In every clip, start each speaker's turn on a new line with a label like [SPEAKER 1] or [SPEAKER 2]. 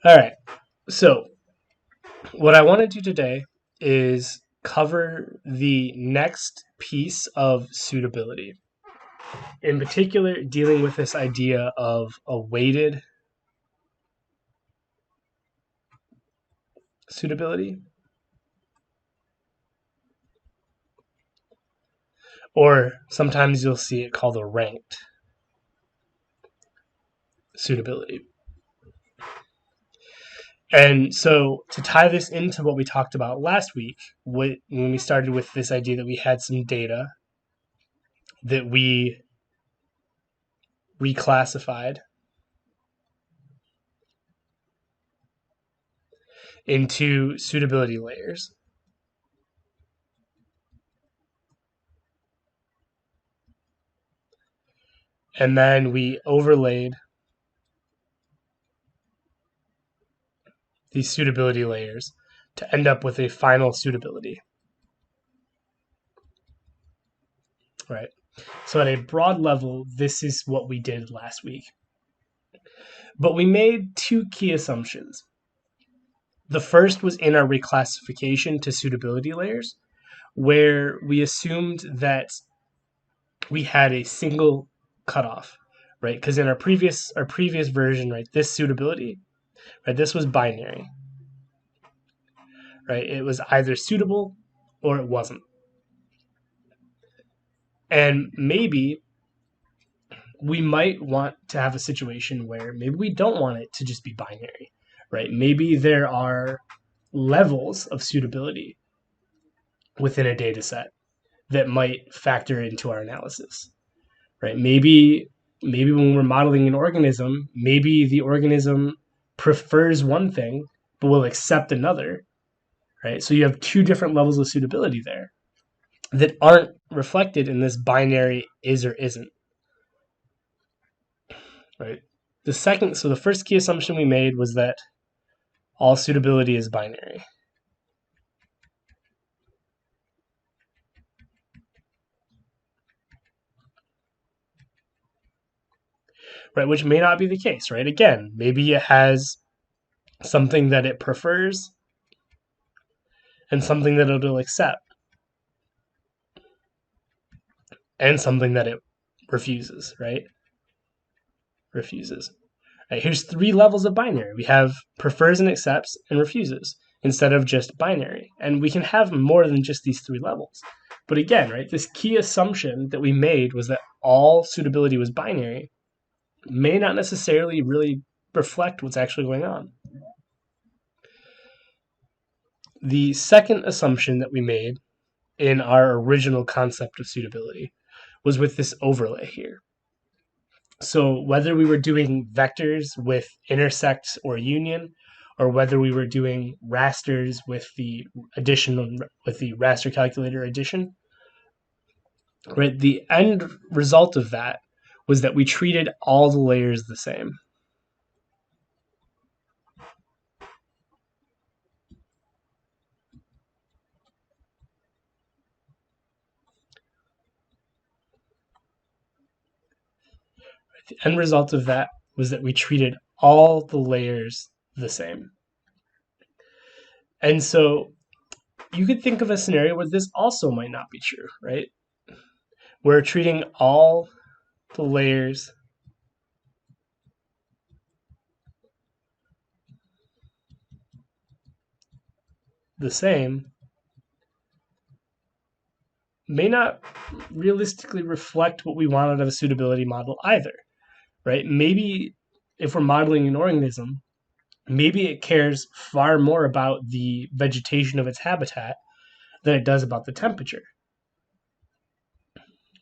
[SPEAKER 1] All right. So, what I want to do today is cover the next piece of suitability. In particular, dealing with this idea of a weighted suitability, or sometimes you'll see it called a ranked suitability. And so, to tie this into what we talked about last week, when we started with this idea that we had some data that we reclassified into suitability layers. And then we overlaid these suitability layers to end up with a final suitability. Right. So at a broad level, this is what we did last week. But we made two key assumptions. The first was in our reclassification to suitability layers, where we assumed that we had a single cutoff, right? Because in our previous version, right, this suitability, right, this was binary, right? It was either suitable or it wasn't. And maybe we might want to have a situation where maybe we don't want it to just be binary, right? Maybe there are levels of suitability within a data set that might factor into our analysis, right? Maybe when we're modeling an organism, maybe the organism prefers one thing but will accept another, right? So you have two different levels of suitability there that aren't reflected in this binary is or isn't, right? So the first key assumption we made was that all suitability is binary, right? Which may not be the case, right? Again, maybe it has something that it prefers and something that it'll accept and something that it refuses, right? Refuses. Right, here's three levels of binary. We have prefers and accepts and refuses instead of just binary. And we can have more than just these three levels. But again, right, this key assumption that we made was that all suitability was binary may not necessarily really reflect what's actually going on. The second assumption that we made in our original concept of suitability was with this overlay here. So whether we were doing vectors with intersect or union, or whether we were doing rasters with the addition with the raster calculator addition, right? The end result of that was that we treated all the layers the same. The end result of that was that we treated all the layers the same. And so you could think of a scenario where this also might not be true, right? We're treating all the layers the same, may not realistically reflect what we want out of a suitability model either, right? Maybe if we're modeling an organism, maybe it cares far more about the vegetation of its habitat than it does about the temperature,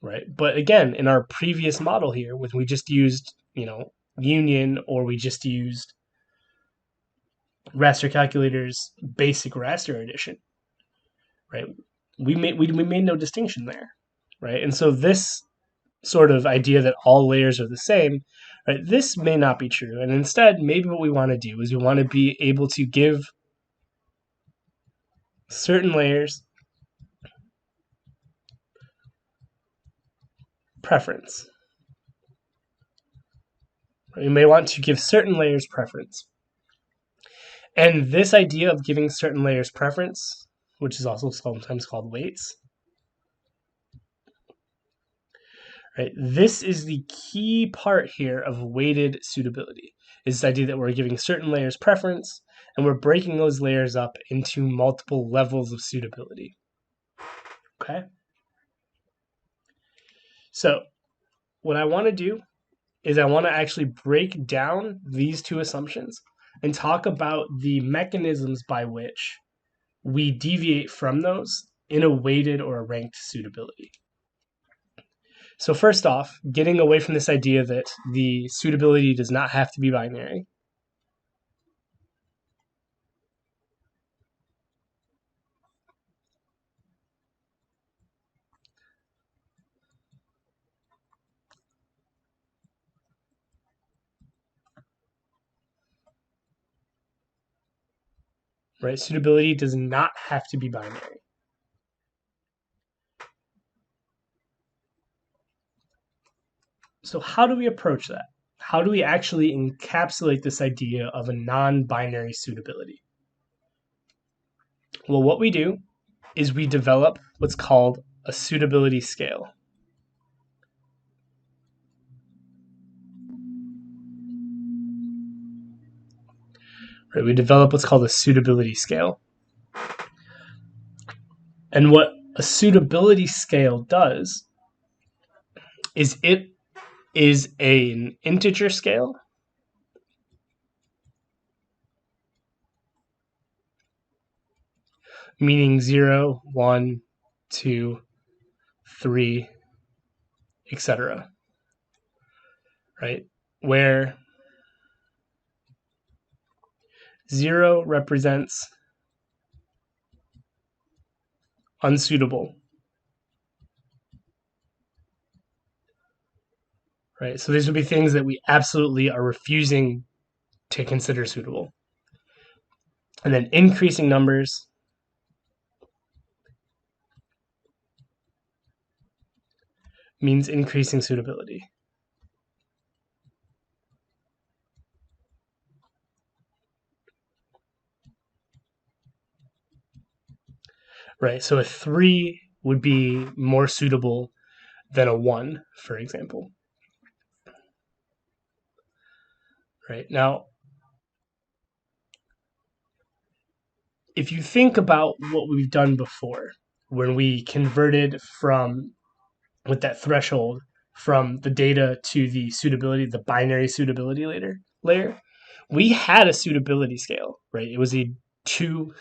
[SPEAKER 1] right? But again, in our previous model here, when we just used, union, or we just used Raster Calculator's basic raster edition, right? We made no distinction there, right? And so this sort of idea that all layers are the same, right? This may not be true. And instead, maybe what we want to do is we want to be able to give certain layers preference. We may want to give certain layers preference. And this idea of giving certain layers preference, which is also sometimes called weights, right? This is the key part here of weighted suitability, is this idea that we're giving certain layers preference and we're breaking those layers up into multiple levels of suitability. Okay? So what I want to do is I want to actually break down these two assumptions and talk about the mechanisms by which we deviate from those in a weighted or a ranked suitability. So first off, getting away from this idea that the suitability does not have to be binary. Right? Suitability does not have to be binary. So how do we approach that? How do we actually encapsulate this idea of a non-binary suitability? Well, what we do is we develop what's called a suitability scale. Right? We develop what's called a suitability scale. And what a suitability scale does is it is an integer scale, meaning 0, 1, 2, 3, etc. Right? Where 0 represents unsuitable. Right? So these would be things that we absolutely are refusing to consider suitable. And then increasing numbers means increasing suitability. Right? So a 3 would be more suitable than a 1, for example. Right? Now, if you think about what we've done before, when we converted from with that threshold from the data to the suitability, the binary suitability layer, we had a suitability scale, right? It was a two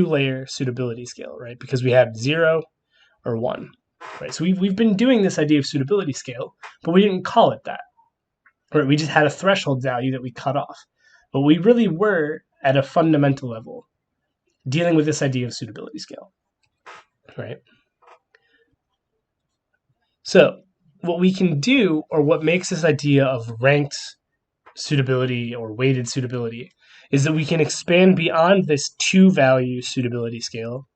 [SPEAKER 1] layer suitability scale, right? Because we had 0 or 1, right? So we've been doing this idea of suitability scale, but we didn't call it that, right? We just had a threshold value that we cut off, but we really were at a fundamental level dealing with this idea of suitability scale, right? So what we can do, or what makes this idea of ranked suitability or weighted suitability, is that we can expand beyond this two value suitability scale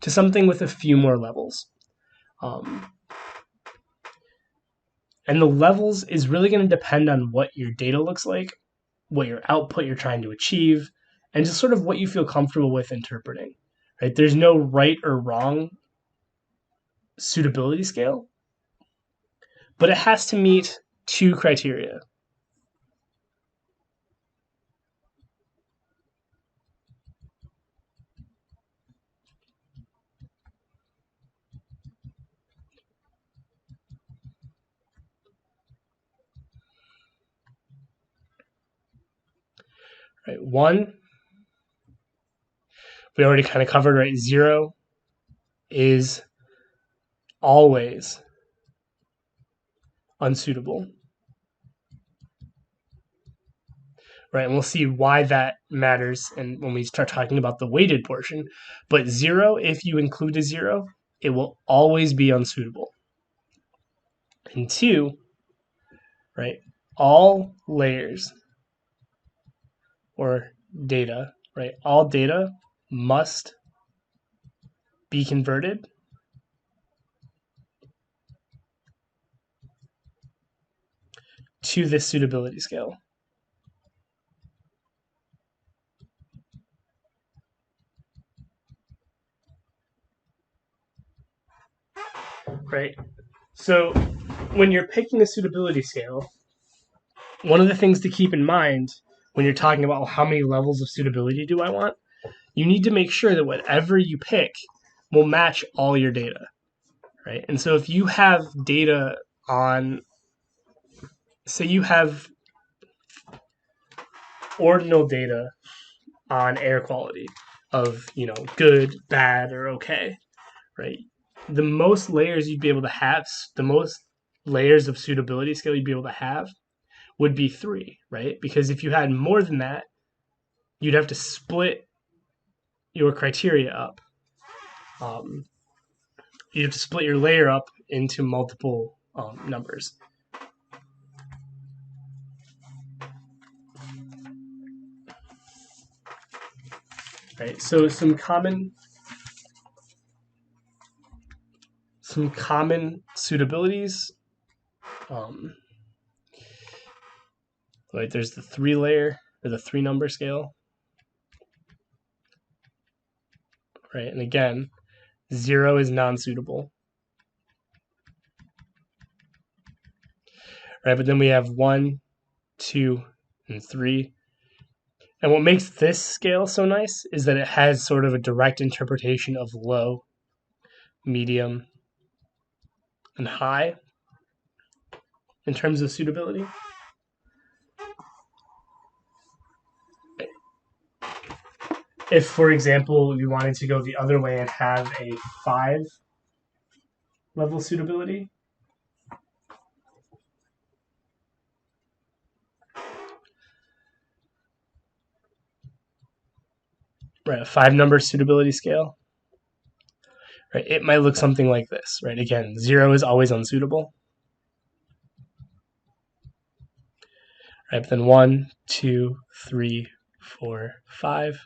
[SPEAKER 1] to something with a few more levels. And the levels is really going to depend on what your data looks like, what your output you're trying to achieve, and just sort of what you feel comfortable with interpreting. Right? There's no right or wrong suitability scale, but it has to meet two criteria. Right? One, we already kind of covered, right? 0 is always unsuitable. Right? And we'll see why that matters and when we start talking about the weighted portion. But 0, if you include a 0, it will always be unsuitable. And 2, right? All layers or data, right? All data must be converted to this suitability scale. right? So when you're picking a suitability scale, one of the things to keep in mind when you're talking about how many levels of suitability do I want, you need to make sure that whatever you pick will match all your data, right? And so if you have data on, say you have ordinal data on air quality of, good, bad, or okay, right? The most layers you'd be able to have, the most layers of suitability scale you'd be able to have would be 3, right? Because if you had more than that, you'd have to split your criteria up. Um, you have to split your layer up into multiple numbers. Right. So some common suitabilities. Right. There's the 3-layer or the 3-number scale. Right. And again, 0 is non-suitable. Right. But then we have 1, 2, and 3. And what makes this scale so nice is that it has sort of a direct interpretation of low, medium, and high in terms of suitability. If, for example, we wanted to go the other way and have a 5-level suitability, right, a 5-number suitability scale, right, it might look something like this, right? Again, 0 is always unsuitable, right? But then 1, 2, 3, 4, 5.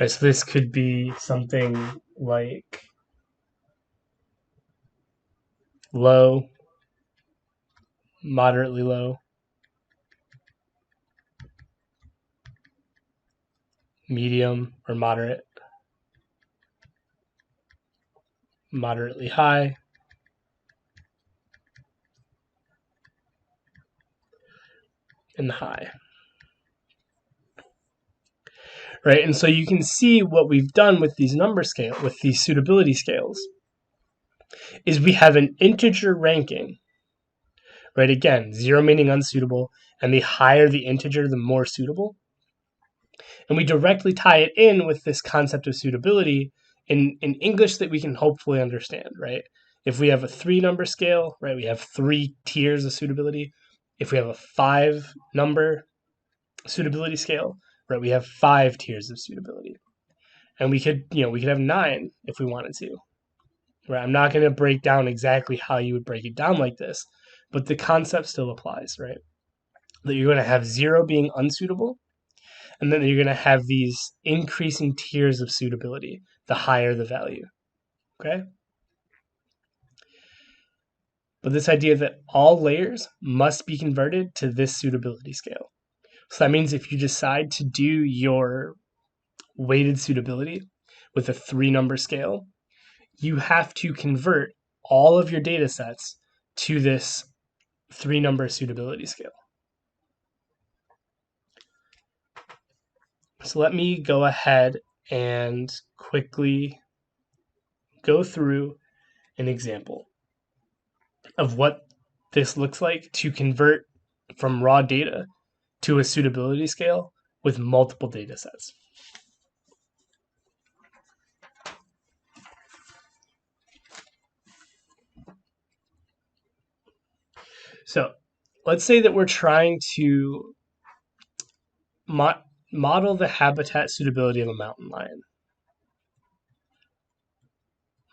[SPEAKER 1] Right, so this could be something like low, moderately low, medium or moderate, moderately high, and high. Right, and so you can see what we've done with these with these suitability scales, is we have an integer ranking, right? Again, 0 meaning unsuitable, and the higher the integer, the more suitable. And we directly tie it in with this concept of suitability in English that we can hopefully understand, right? If we have a 3-number scale, right, we have 3 tiers of suitability. If we have a 5-number suitability scale, right, we have 5 tiers of suitability. And we could have 9 if we wanted to. Right? I'm not going to break down exactly how you would break it down like this, but the concept still applies, right? That you're going to have 0 being unsuitable, and then you're going to have these increasing tiers of suitability, the higher the value. Okay? But this idea that all layers must be converted to this suitability scale. So that means if you decide to do your weighted suitability with a 3-number scale, you have to convert all of your data sets to this 3-number suitability scale. So let me go ahead and quickly go through an example of what this looks like to convert from raw data to a suitability scale with multiple data sets. So let's say that we're trying to model the habitat suitability of a mountain lion.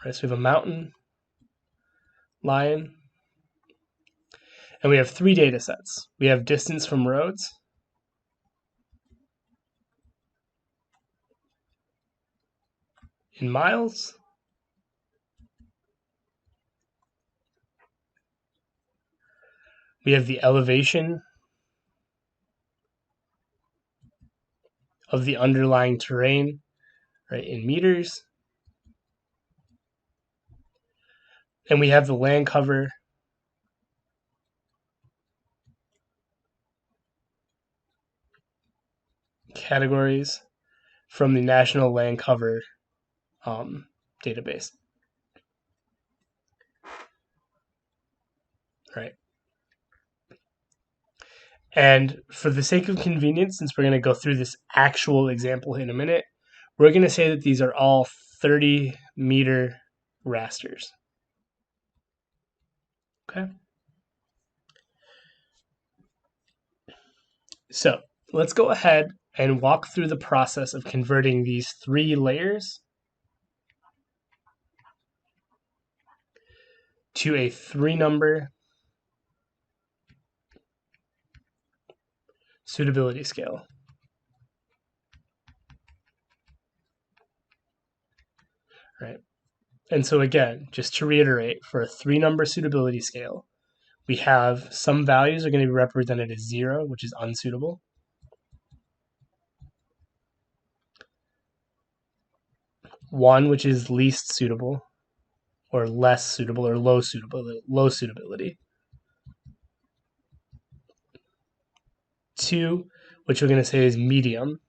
[SPEAKER 1] Right, so we have a mountain lion, and we have 3 data sets. We have distance from roads, in miles, we have the elevation of the underlying terrain, right, in meters, and we have the land cover categories from the National Land Cover database. Right. And for the sake of convenience, since we're going to go through this actual example in a minute, we're going to say that these are all 30-meter rasters. Okay. So let's go ahead and walk through the process of converting these 3 layers to a 3-number suitability scale. Right. And so again, just to reiterate, for a 3-number suitability scale, we have some values are going to be represented as 0, which is unsuitable. 1, which is least suitable, or less suitable, or low suitability. 2, which we're going to say is medium.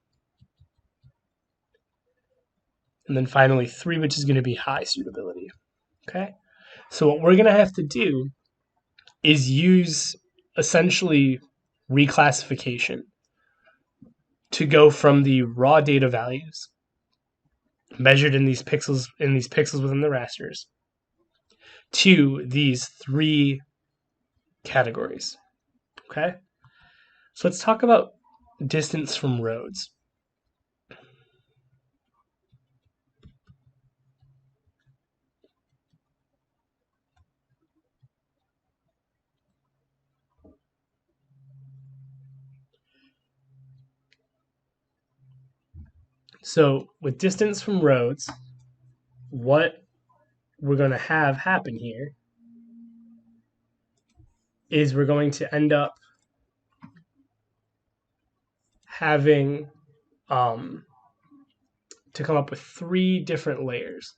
[SPEAKER 1] And then finally 3, which is going to be high suitability. Okay? So what we're going to have to do is use essentially reclassification to go from the raw data values measured in these pixels within the rasters to these 3 categories. Okay? So let's talk about distance from roads. So with distance from roads, what we're going to have happen here is we're going to end up having to come up with 3 different layers.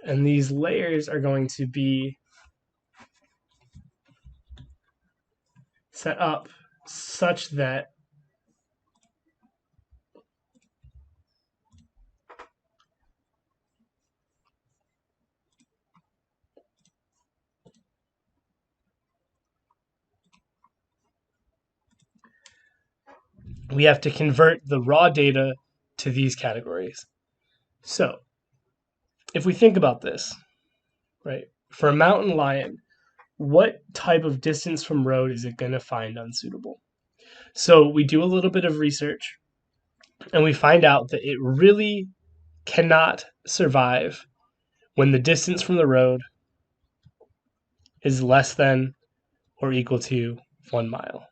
[SPEAKER 1] And these layers are going to be set up such that we have to convert the raw data to these categories. So if we think about this, right, for a mountain lion, what type of distance from road is it going to find unsuitable? So we do a little bit of research and we find out that it really cannot survive when the distance from the road is less than or equal to 1 mile.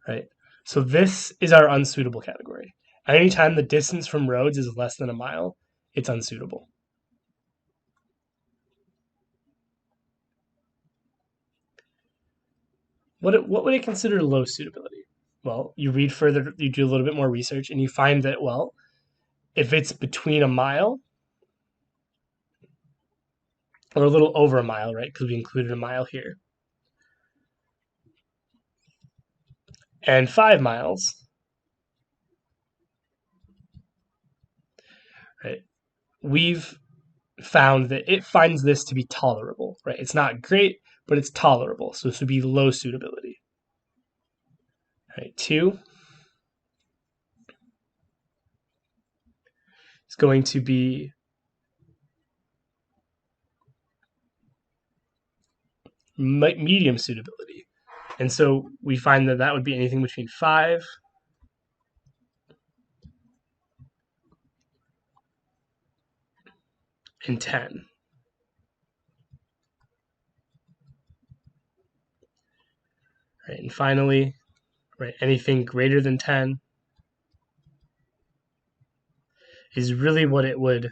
[SPEAKER 1] Right? So this is our unsuitable category. Anytime the distance from roads is less than 1 mile, it's unsuitable. What would it consider low suitability? Well, you read further, you do a little bit more research, and you find that, well, if it's between 1 mile or a little over 1 mile, right, because we included 1 mile here, and 5 miles, right, we've found that it finds this to be tolerable, right? It's not great, but it's tolerable. So this would be low suitability. Right, 2 is going to be medium suitability. And so we find that that would be anything between 5 and 10. Right, and finally, right, anything greater than 10 is really what it would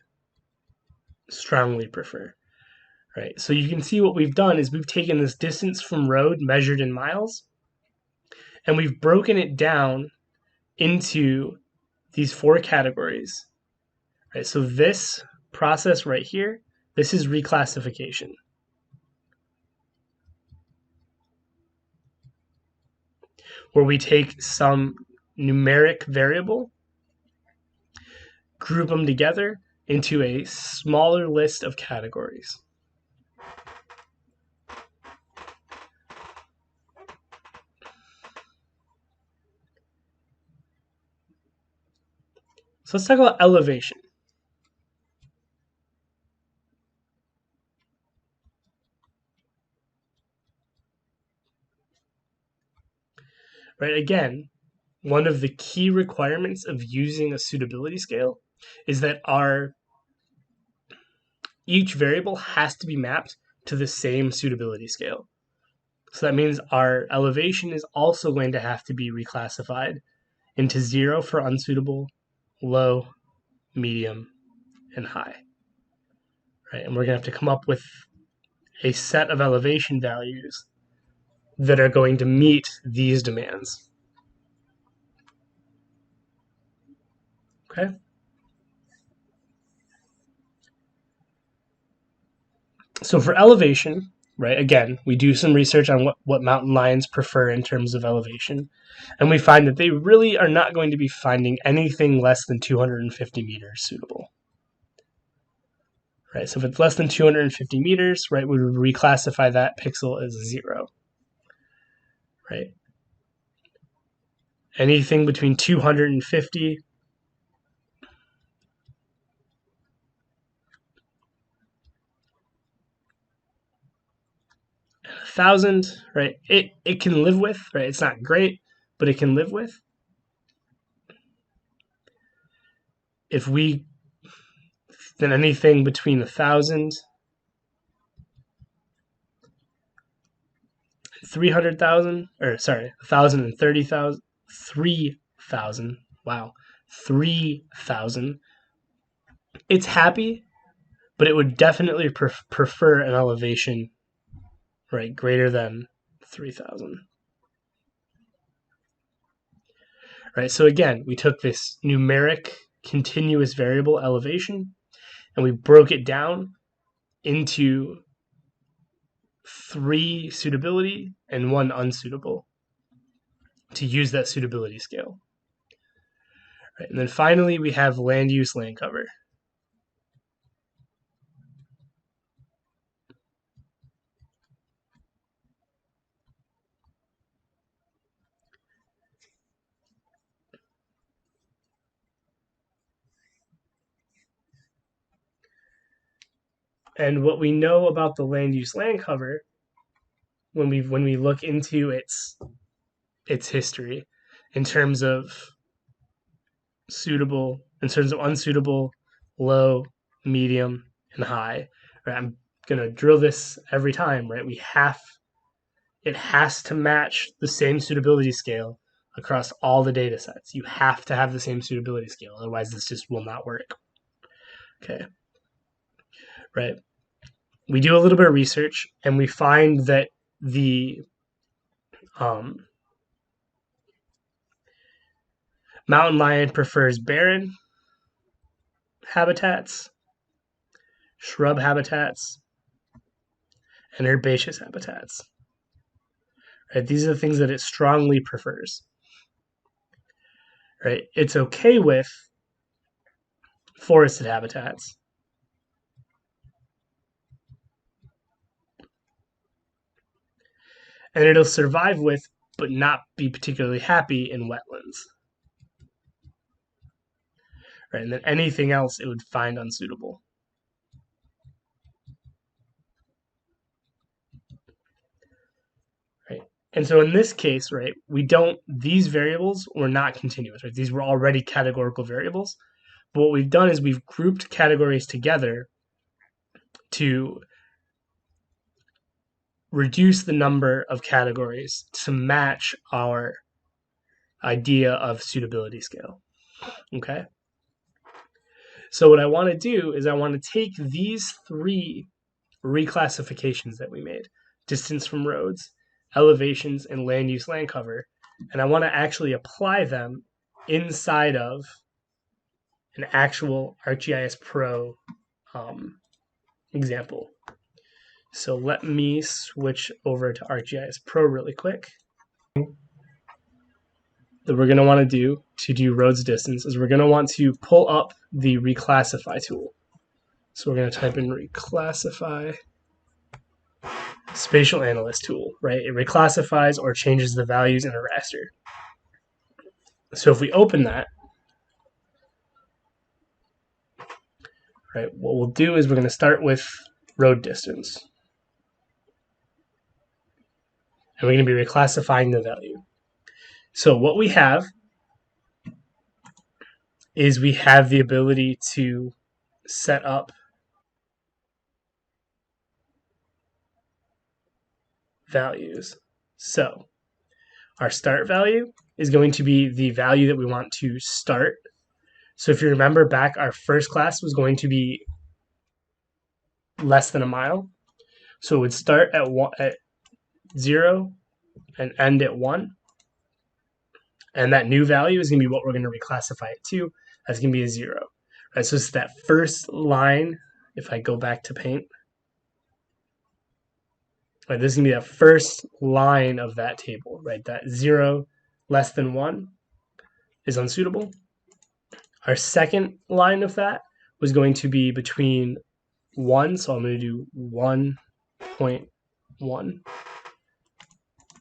[SPEAKER 1] strongly prefer. Right, so you can see what we've done is we've taken this distance from road measured in miles, and we've broken it down into these four categories. Right, so this process right here, this is reclassification. Where we take some numeric variable, group them together into a smaller list of categories. So let's talk about elevation. Right, again, one of the key requirements of using a suitability scale is that each variable has to be mapped to the same suitability scale. So that means our elevation is also going to have to be reclassified into 0 for unsuitable, low, medium, and high. Right? And we're going to have to come up with a set of elevation values that are going to meet these demands. Okay? So for elevation, right, again, we do some research on what mountain lions prefer in terms of elevation, and we find that they really are not going to be finding anything less than 250 meters suitable. Right, so if it's less than 250 meters, right, we would reclassify that pixel as 0. Right? Anything between 250 and 1,000, right? It can live with, right? It's not great, but it can live with. Then anything between 1,000 and 300,000, or sorry, 1,000 and 30,000, 3,000. Wow, 3,000. It's happy, but it would definitely prefer an elevation, right, greater than 3,000. Right, so again, we took this numeric continuous variable elevation and we broke it down into 3 suitability and 1 unsuitable to use that suitability scale. Right, and then finally, we have land use, land cover. And what we know about the land use, land cover when we look into its history in terms of suitable, in terms of unsuitable, low, medium, and high. Right? I'm gonna drill this every time, right? It has to match the same suitability scale across all the data sets. You have to have the same suitability scale, otherwise this just will not work. Okay. Right. We do a little bit of research and we find that the mountain lion prefers barren habitats, shrub habitats, and herbaceous habitats. Right? These are the things that it strongly prefers. Right? It's okay with forested habitats. And it'll survive with, but not be particularly happy in wetlands. Right? And then anything else it would find unsuitable. Right? And so in this case, right, these variables were not continuous, right? These were already categorical variables. But what we've done is we've grouped categories together to reduce the number of categories to match our idea of suitability scale. Okay? So what I want to do is I want to take these 3 reclassifications that we made, distance from roads, elevations, and land use, land cover, and I want to actually apply them inside of an actual ArcGIS Pro example. So let me switch over to ArcGIS Pro really quick. That we're going to want to do roads distance is we're going to want to pull up the Reclassify tool. So we're going to type in Reclassify Spatial Analyst tool, right? It reclassifies or changes the values in a raster. So if we open that, right, what we'll do is we're going to start with road distance. And we're going to be reclassifying the value. So what we have is we have the ability to set up values. So our start value is going to be the value that we want to start. So if you remember back, our first class was going to be less than a mile. So it would start at 0 and end at 1. And that new value is going to be what we're going to reclassify it to. That's going to be a 0. Right, so it's that first line. If I go back to Paint, right, this is going to be that first line of that table. Right, that 0 less than 1 is unsuitable. Our second line of that was going to be between 1, so I'm going to do 1.1.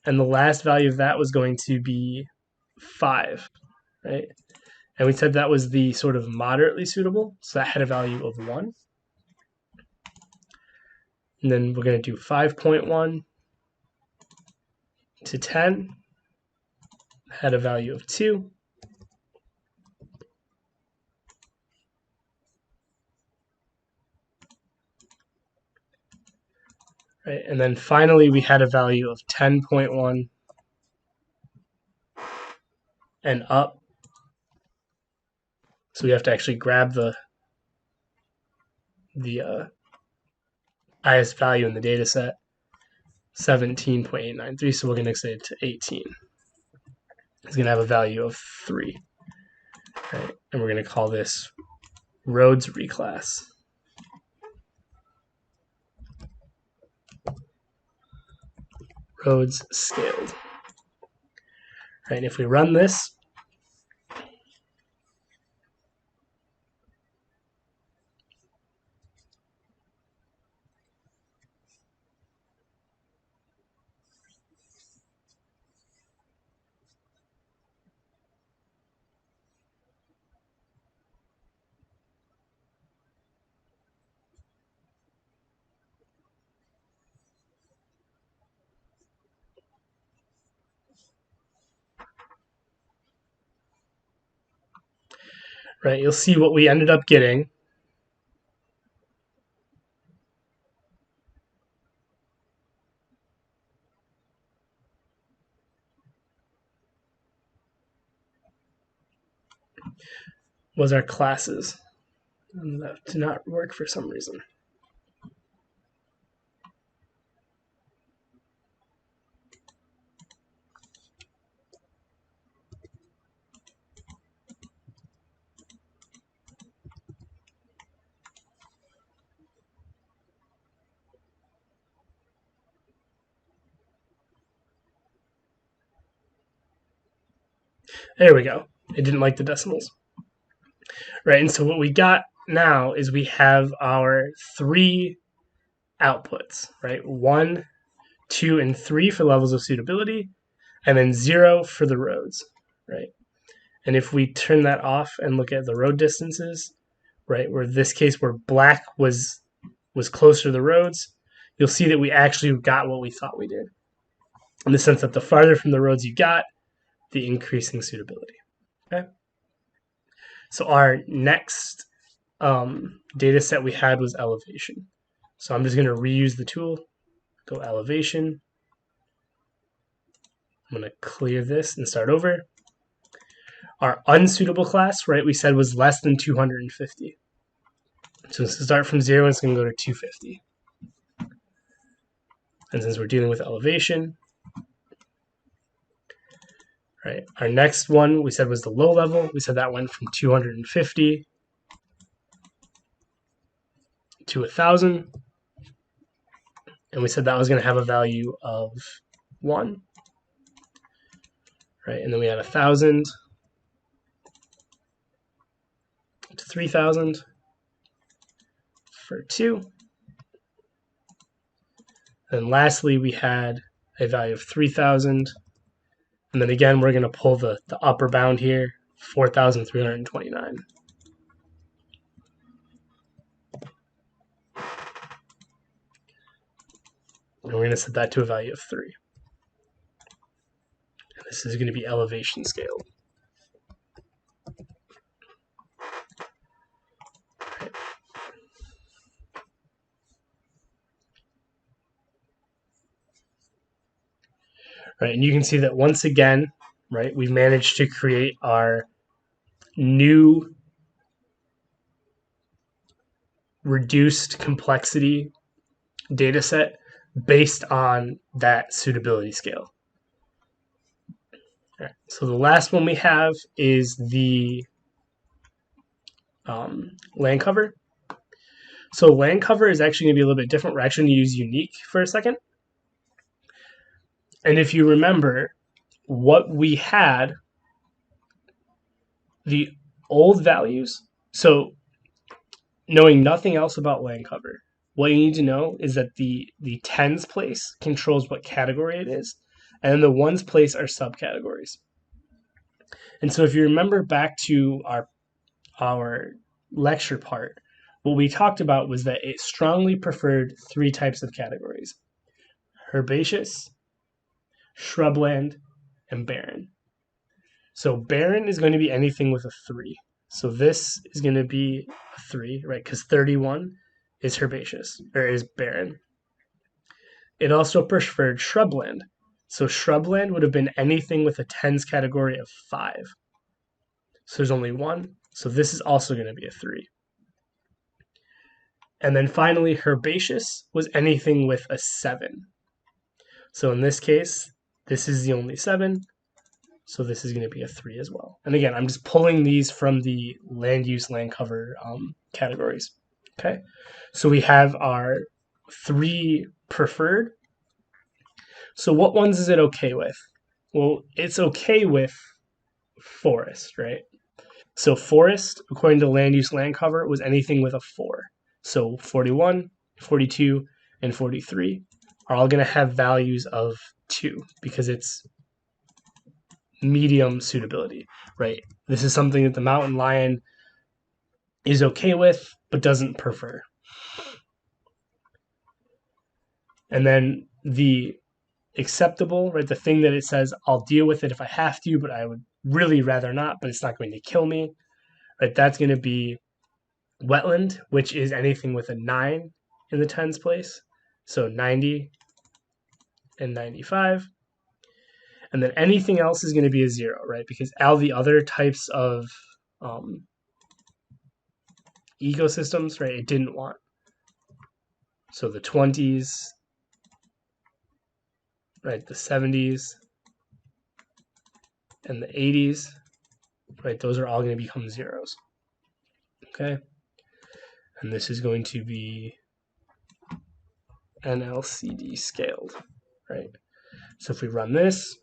[SPEAKER 1] And the last value of that was going to be 5, right? And we said that was the sort of moderately suitable, so that had a value of 1. And then we're going to do 5.1 to 10, had a value of 2. Right, and then finally we had a value of 10.1 and up. So we have to actually grab the highest value in the data set, 17.893. So we're going to say it to 18. It's going to have a value of 3. Right, and we're going to call this roads reclass. Roads scaled. Right, and if we run this, right, you'll see what we ended up getting was our classes. And that did not work for some reason. There we go. It didn't like the decimals. Right, and so what we got now is we have our 3 outputs, right? 1, 2, and 3 for levels of suitability, and then 0 for the roads, right? And if we turn that off and look at the road distances, right, where this case where black was closer to the roads, you'll see that we actually got what we thought we did, in the sense that the farther from the roads you got, the increasing suitability. Okay. So our next data set we had was elevation. So I'm just going to reuse the tool, go elevation. I'm going to clear this and start over. Our unsuitable class, right, we said was less than 250. So let's start from 0 and it's going to go to 250. And since we're dealing with elevation, right? Our next one we said was the low level. We said that went from 250 to 1,000. And we said that was going to have a value of 1, right? And then we had 1,000 to 3,000 for 2. And lastly, we had a value of 3,000. And then again, we're going to pull the upper bound here, 4,329. And we're going to set that to a value of 3. And this is going to be elevation scaled. Right, and you can see that once again, right, we've managed to create our new reduced complexity data set based on that suitability scale. All right, so the last one we have is the land cover. So land cover is actually going to be a little bit different. We're actually going to use unique for a second. And if you remember, what we had, the old values, so knowing nothing else about land cover, what you need to know is that the tens place controls what category it is, and then the ones place are subcategories. And so if you remember back to our lecture part, what we talked about was that it strongly preferred 3 types of categories: herbaceous, shrubland, and barren. So barren is going to be anything with a 3. So this is going to be a 3, right? Because 31 is herbaceous, or is barren. It also preferred shrubland. So shrubland would have been anything with a tens category of 5. So there's only 1. So this is also going to be a 3. And then finally, herbaceous was anything with a 7. So in this case, this is the only 7. So this is going to be a 3 as well. And again, I'm just pulling these from the land use, land cover categories. Okay, so we have our 3 preferred. So what ones is it okay with? Well, it's okay with forest, right? So forest, according to land use, land cover, was anything with a 4. So 41, 42, and 43 are all going to have values of 2 because it's medium suitability, right? This is something that the mountain lion is okay with, but doesn't prefer. And then the acceptable, right? The thing that it says, I'll deal with it if I have to, but I would really rather not, but it's not going to kill me, right? That's going to be wetland, which is anything with a 9 in the tens place. So 90 and 95. And then anything else is going to be a 0, right? Because all the other types of ecosystems, right, it didn't want. So the 20s, right, the 70s, and the 80s, right, those are all going to become 0s. Okay? And this is going to be NLCD scaled, right? So if we run this,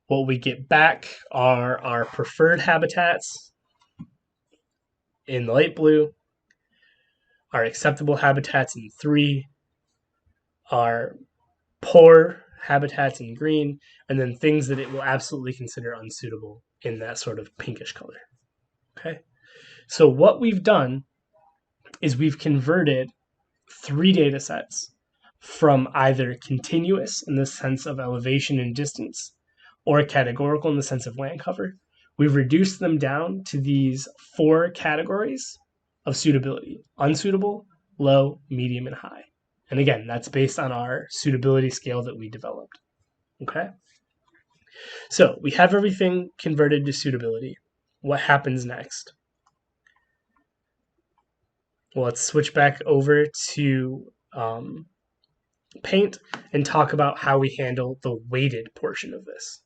[SPEAKER 1] what we get back are our preferred habitats in the light blue, our acceptable habitats in 3, our poor habitats in green, and then things that it will absolutely consider unsuitable in that sort of pinkish color. Okay, so what we've done is we've converted 3 data sets from either continuous in the sense of elevation and distance or categorical in the sense of land cover. We've reduced them down to these 4 categories of suitability: unsuitable, low, medium, and high. And again, that's based on our suitability scale that we developed. Okay? So we have everything converted to suitability. What happens next? Well, let's switch back over to paint and talk about how we handle the weighted portion of this.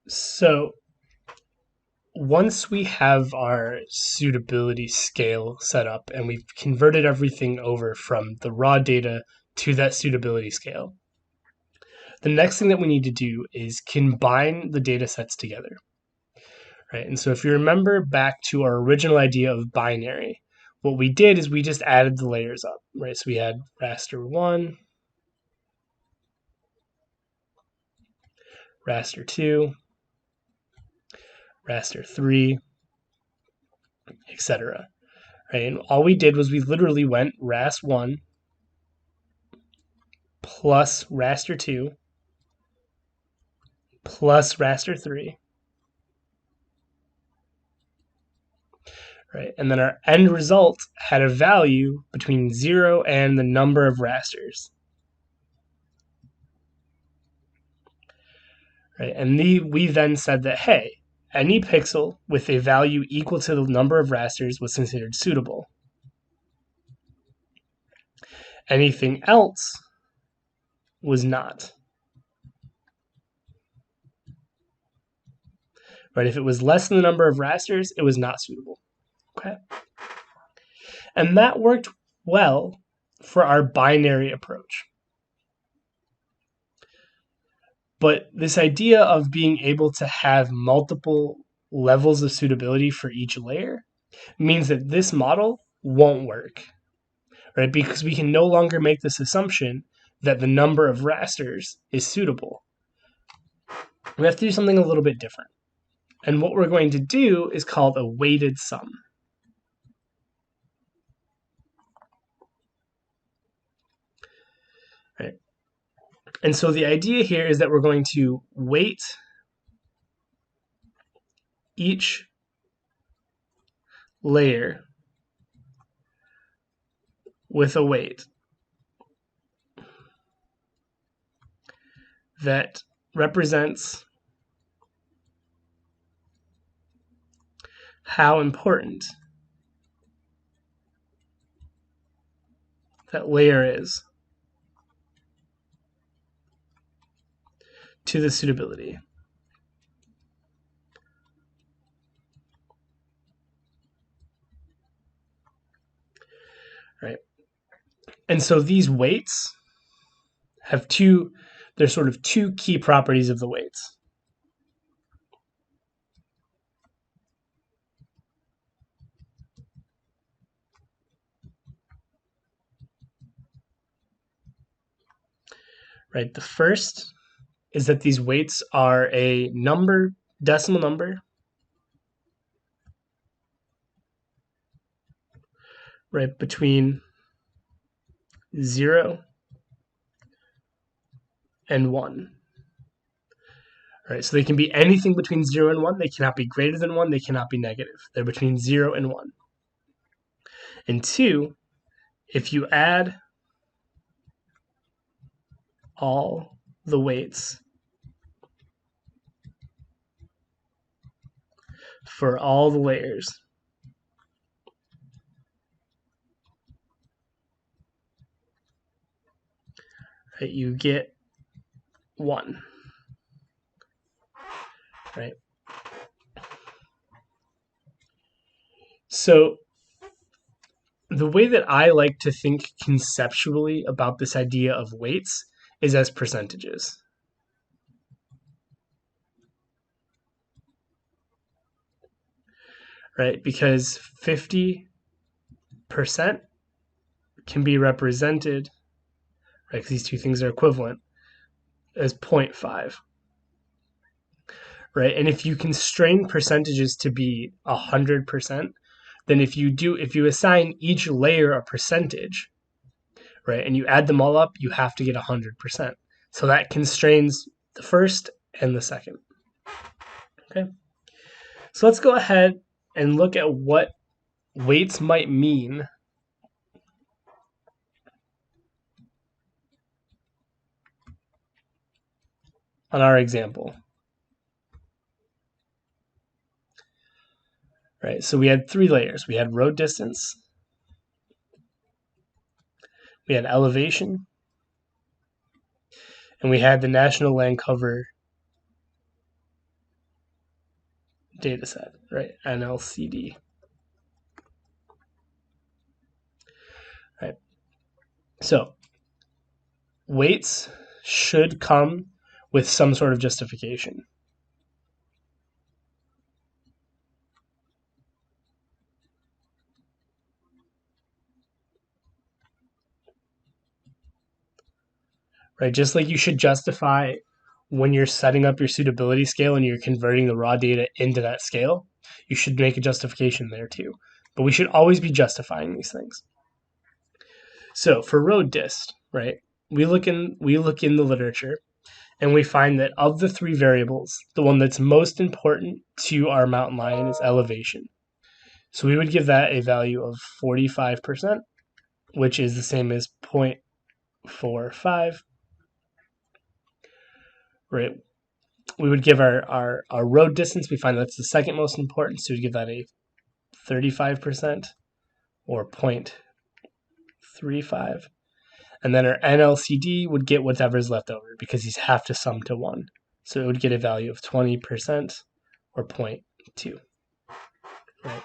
[SPEAKER 1] So once we have our suitability scale set up and we've converted everything over from the raw data to that suitability scale, the next thing that we need to do is combine the data sets together. Right? And so if you remember back to our original idea of binary, what we did is we just added the layers up, right? So we had raster 1, raster 2, raster 3, etc. Right? And all we did was we literally went ras 1 plus raster 2 plus raster 3, right? And then our end result had a value between 0 and the number of rasters. Right? And we then said that, hey, any pixel with a value equal to the number of rasters was considered suitable. Anything else was not. Right? If it was less than the number of rasters, it was not suitable. Okay. And that worked well for our binary approach. But this idea of being able to have multiple levels of suitability for each layer means that this model won't work, right? Because we can no longer make this assumption that the number of rasters is suitable. We have to do something a little bit different. And what we're going to do is called a weighted sum. Right? And so the idea here is that we're going to weight each layer with a weight that represents how important that layer is to the suitability. Right? And so these weights have there's sort of two key properties of the weights. Right? The first is that these weights are a number, decimal number, right, between 0 and 1. Right, so they can be anything between 0 and 1. They cannot be greater than 1. They cannot be negative. They're between 0 and 1. And 2, if you add all the weights for all the layers, right, you get 1. Right? So the way that I like to think conceptually about this idea of weights is as percentages. Right? Because 50% can be represented, right? Because these two things are equivalent, as 0.5. Right? And if you constrain percentages to be 100%, then if you assign each layer a percentage, right, and you add them all up, you have to get 100%. So that constrains the first and the second. Okay. So let's go ahead and look at what weights might mean on our example. right? So we had 3 layers. We had road distance, we had elevation, and we had the National Land Cover data set, right? NLCD. Right. So weights should come with some sort of justification. Right? Just like you should justify when you're setting up your suitability scale and you're converting the raw data into that scale, you should make a justification there too. But we should always be justifying these things. So for road dist, right? We look in the literature and we find that of the 3 variables, the one that's most important to our mountain lion is elevation. So we would give that a value of 45%, which is the same as 0.45, right? We would give our road distance, we find that's the second most important, so we'd give that a 35% or 0.35. And then our NLCD would get whatever's left over because these have to sum to 1. So it would get a value of 20% or 0.2. Right?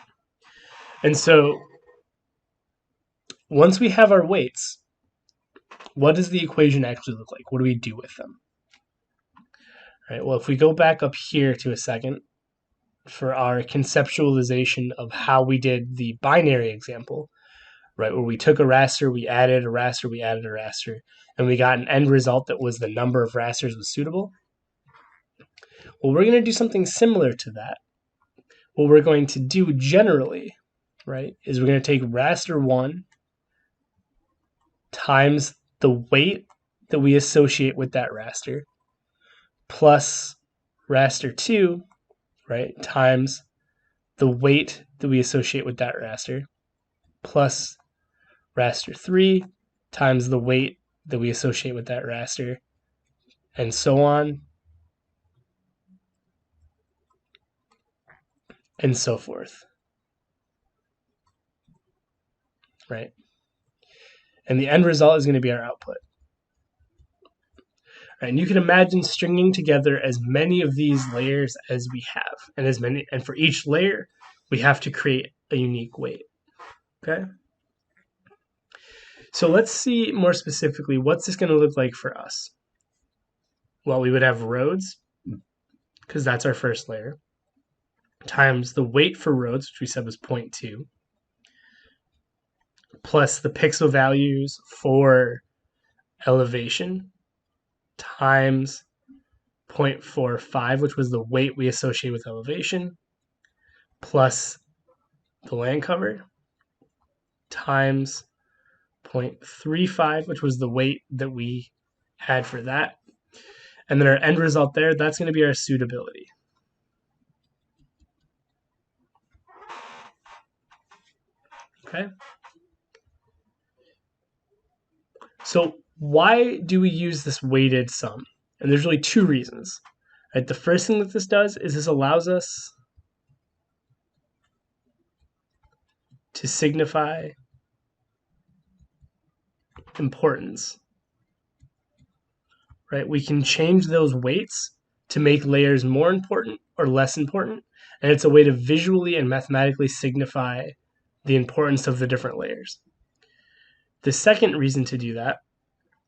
[SPEAKER 1] And so once we have our weights, what does the equation actually look like? What do we do with them? Right. Well, if we go back up here to a second for our conceptualization of how we did the binary example, right, where we took a raster, we added a raster, we added a raster, and we got an end result that was the number of rasters was suitable. Well, we're going to do something similar to that. What we're going to do generally, right, is we're going to take raster 1 times the weight that we associate with that raster plus raster 2, right, times the weight that we associate with that raster plus raster 3 times the weight that we associate with that raster, and so on and so forth, right? And the end result is going to be our output. Right? And you can imagine stringing together as many of these layers as we have, and for each layer, we have to create a unique weight. Okay? So let's see more specifically what's this going to look like for us. Well, we would have roads, because that's our first layer, times the weight for roads, which we said was 0.2, plus the pixel values for elevation, times 0.45, which was the weight we associate with elevation, plus the land cover, times 0.35, which was the weight that we had for that. And then our end result there, that's going to be our suitability. Okay? So why do we use this weighted sum? And there's really 2 reasons. Right? The first thing that this does is this allows us to signify importance. Right? We can change those weights to make layers more important or less important, and it's a way to visually and mathematically signify the importance of the different layers. The second reason to do that,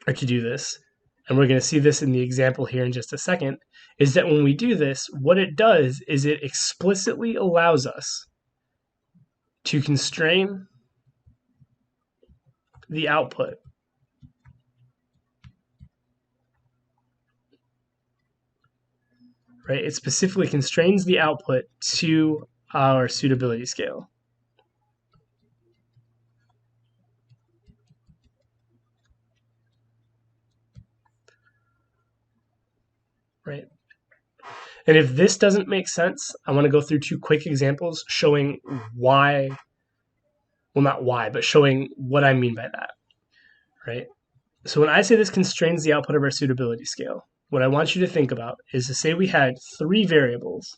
[SPEAKER 1] or to do this, and we're going to see this in the example here in just a second, is that when we do this, what it does is it explicitly allows us to constrain the output right? It specifically constrains the output to our suitability scale. Right? And if this doesn't make sense, I want to go through 2 quick examples showing why, well, not why, but showing what I mean by that, right? So when I say this constrains the output of our suitability scale, what I want you to think about is to say we had 3 variables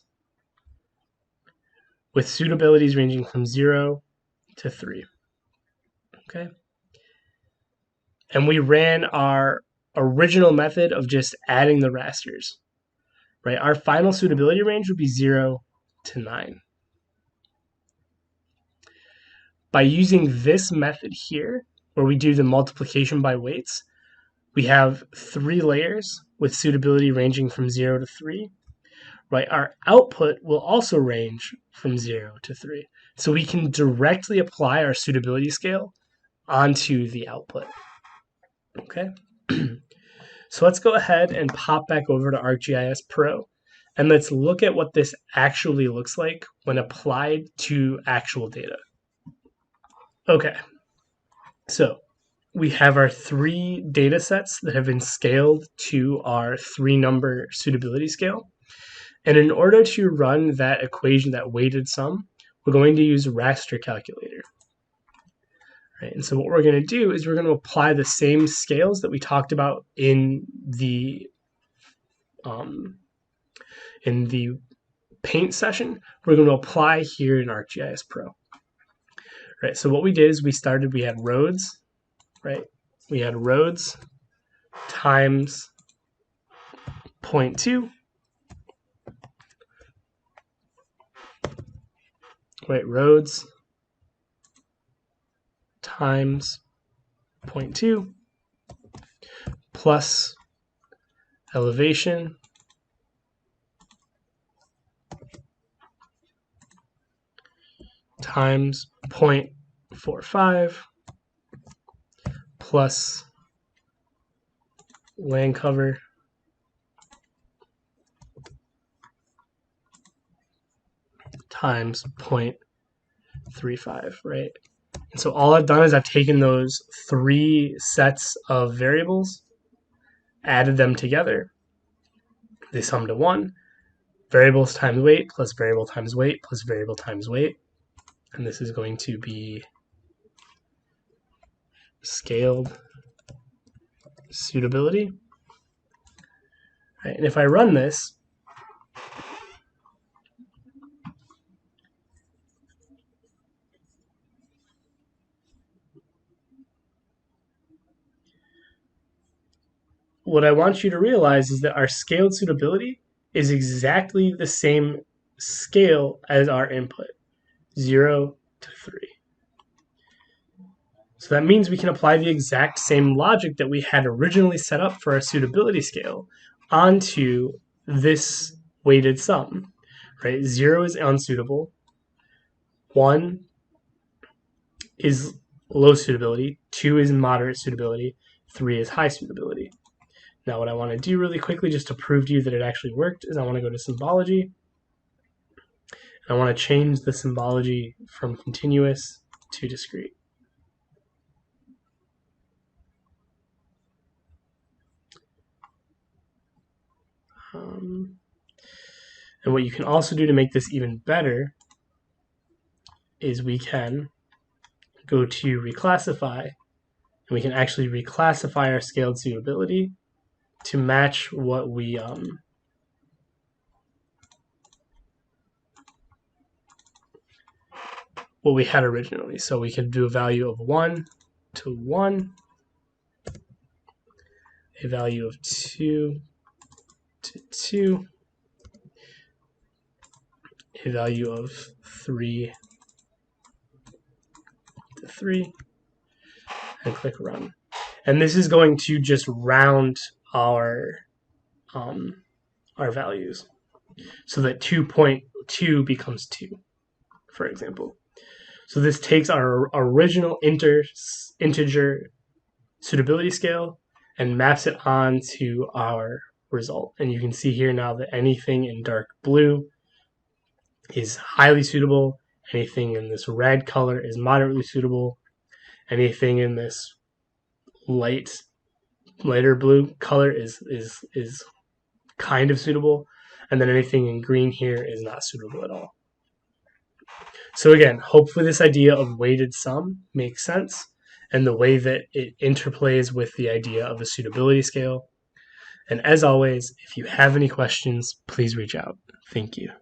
[SPEAKER 1] with suitabilities ranging from 0 to 3. Okay. And we ran our original method of just adding the rasters, right? Our final suitability range would be 0 to 9. By using this method here, where we do the multiplication by weights, we have 3 layers with suitability ranging from 0 to 3. Right? Our output will also range from 0 to 3. So we can directly apply our suitability scale onto the output. Okay. So let's go ahead and pop back over to ArcGIS Pro, and let's look at what this actually looks like when applied to actual data. Okay. So we have our 3 data sets that have been scaled to our 3-number suitability scale. And in order to run that equation, that weighted sum, we're going to use Raster Calculator. Right? And so what we're going to do is we're going to apply the same scales that we talked about in the paint session. We're going to apply here in ArcGIS Pro. Right? So what we did is we had roads, right? We had roads times 0.2. Right, roads times 0.2 plus elevation times 0.45 plus land cover times 0.35, right? And so all I've done is I've taken those 3 sets of variables, added them together. They sum to 1. Variables times weight plus variable times weight plus variable times weight. And this is going to be scaled suitability. Right, and if I run this, what I want you to realize is that our scaled suitability is exactly the same scale as our input, 0 to 3. So that means we can apply the exact same logic that we had originally set up for our suitability scale onto this weighted sum, right? 0 is unsuitable, 1 is low suitability, 2 is moderate suitability, 3 is high suitability. Now what I want to do really quickly just to prove to you that it actually worked is I want to go to Symbology. And I want to change the Symbology from continuous to discrete. And what you can also do to make this even better is we can go to Reclassify, and we can actually reclassify our scaled suitability to match what we had originally. So we could do a value of 1 to 1, a value of 2 to 2, a value of 3 to 3, and click run. And this is going to just round our values so that 2.2 becomes 2, for example. So this takes our original integer suitability scale and maps it onto our result. And you can see here now that anything in dark blue is highly suitable, anything in this red color is moderately suitable, anything in this lighter blue color is kind of suitable, and then anything in green here is not suitable at all. So again, hopefully this idea of weighted sum makes sense, and the way that it interplays with the idea of a suitability scale. And as always, if you have any questions, please reach out. Thank you.